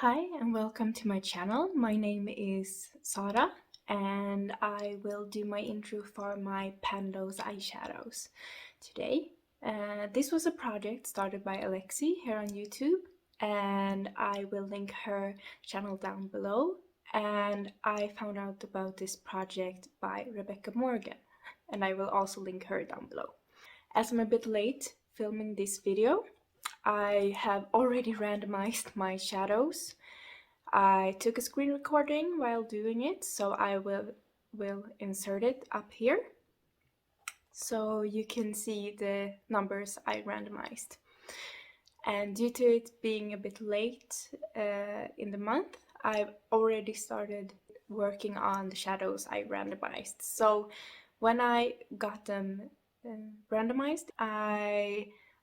Hi and welcome to my channel. My name is Sara and I will do my intro for my Pandos eyeshadows today. This was a project started by Alexi here on YouTube and I will link her channel down below. And I found out about this project by Rebecca Morgan and I will also link her down below. As I'm a bit late filming this video, I have already randomized my shadows. I took a screen recording while doing it, so I will insert it up here so you can see the numbers I randomized. And due to it being a bit late in the month, I've already started working on the shadows I randomized. So when I got them randomized,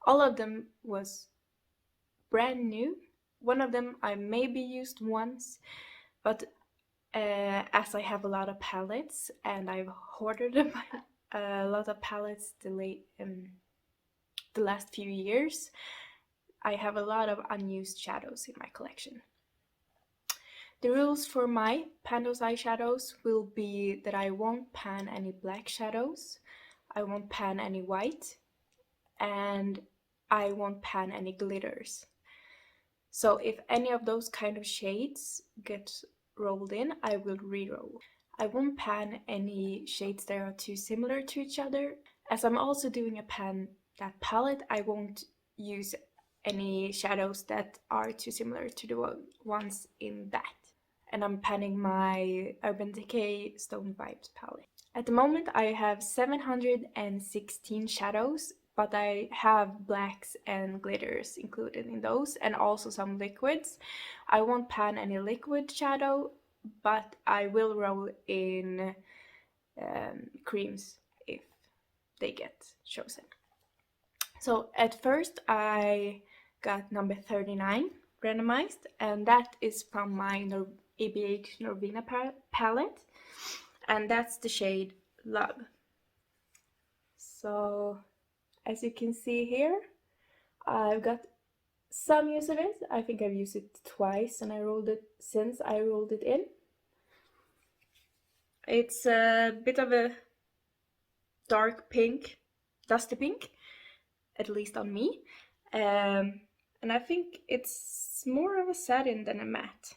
all of them was brand new. One of them I maybe used once, but as I have a lot of palettes and I've hoarded a lot of palettes the last few years, I have a lot of unused shadows in my collection. The rules for my Pandos eyeshadows will be that I won't pan any black shadows, I won't pan any white, and I won't pan any glitters. So if any of those kind of shades get rolled in, I will re-roll. I won't pan any shades that are too similar to each other. As I'm also doing a pan that palette, I won't use any shadows that are too similar to the ones in that. And I'm panning my Urban Decay Stone Vibes palette. At the moment I have 716 shadows, but I have blacks and glitters included in those, and also some liquids. I won't pan any liquid shadow, but I will roll in creams if they get chosen. So at first I got number 39 randomized, and that is from my ABH Norvina palette, and that's the shade Love. So as you can see here, I've got some use of it. I think I've used it twice and since I rolled it in. It's a bit of a dark pink, dusty pink, at least on me. And I think it's more of a satin than a matte.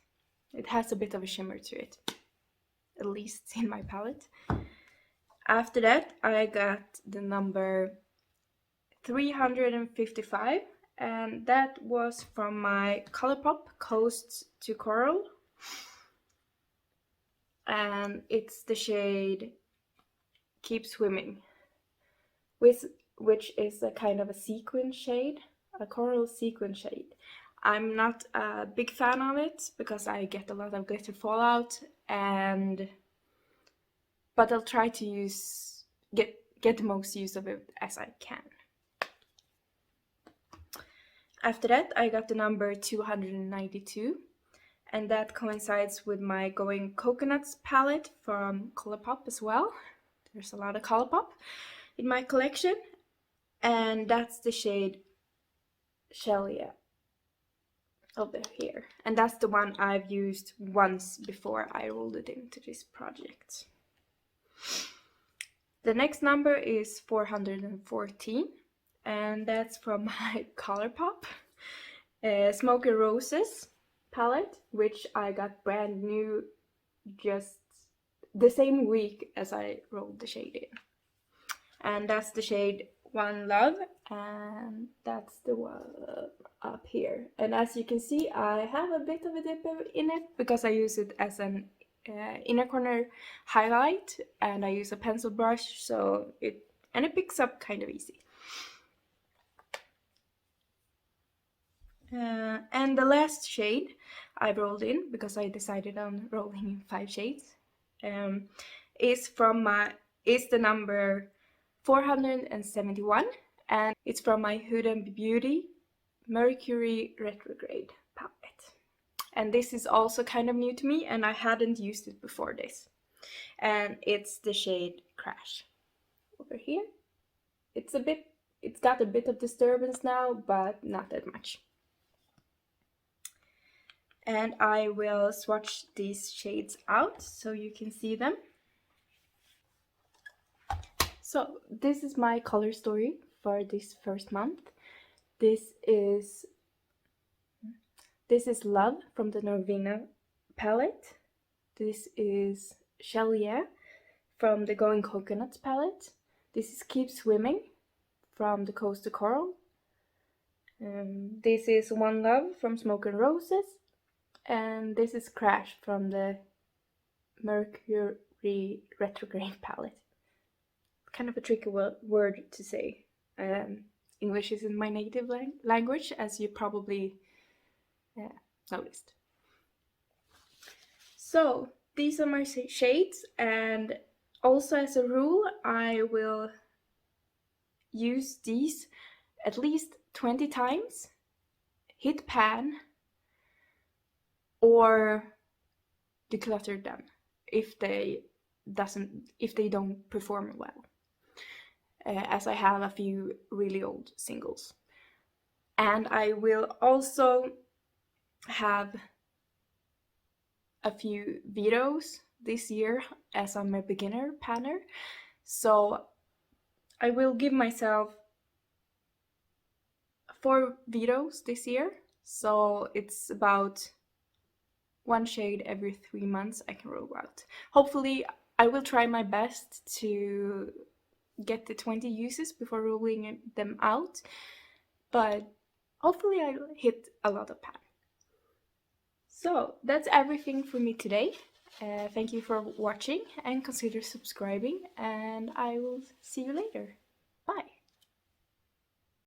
It has a bit of a shimmer to it, at least in my palette. After that, I got the number 355, and that was from my Colourpop Coast to Coral, and it's the shade Keep Swimming, which is a kind of a sequin shade, a coral sequin shade. I'm not a big fan of it because I get a lot of glitter fallout, but I'll try to get the most use of it as I can. After that, I got the number 292, and that coincides with my Going Coconuts palette from Colourpop as well. There's a lot of Colourpop in my collection, and that's the shade Shelia over here. And that's the one I've used once before I rolled it into this project. The next number is 414. And that's from my Colourpop Smoky Roses palette, which I got brand new just the same week as I rolled the shade in. And that's the shade One Love, and that's the one up here. And as you can see, I have a bit of a dip in it because I use it as an inner corner highlight, and I use a pencil brush, so it picks up kind of easy. And the last shade I rolled in, because I decided on rolling in 5 shades, is the number 471, and it's from my Huda Beauty Mercury Retrograde palette. And this is also kind of new to me, and I hadn't used it before this. And it's the shade Crash over here. It's got a bit of disturbance now, but not that much. And I will swatch these shades out so you can see them. So this is my color story for this first month. This is Love from the Norvina palette. This is Shell Yeah from the Going Coconuts palette. This is Keep Swimming from the Coast to Coral. This is One Love from Smoke and Roses. And this is Crash from the Mercury Retrograde palette. Kind of a tricky word to say. English isn't my native language, as you probably noticed. So these are my shades, and also as a rule I will use these at least 20 times, hit pan, or declutter them if they don't perform well, as I have a few really old singles. And I will also have a few vetoes this year, as I'm a beginner panner, so I will give myself 4 vetoes this year, so it's about 1 shade every 3 months I can roll out. Hopefully I will try my best to get the 20 uses before rolling them out, but hopefully I'll hit a lot of pan. So that's everything for me today. Thank you for watching and consider subscribing, and I will see you later.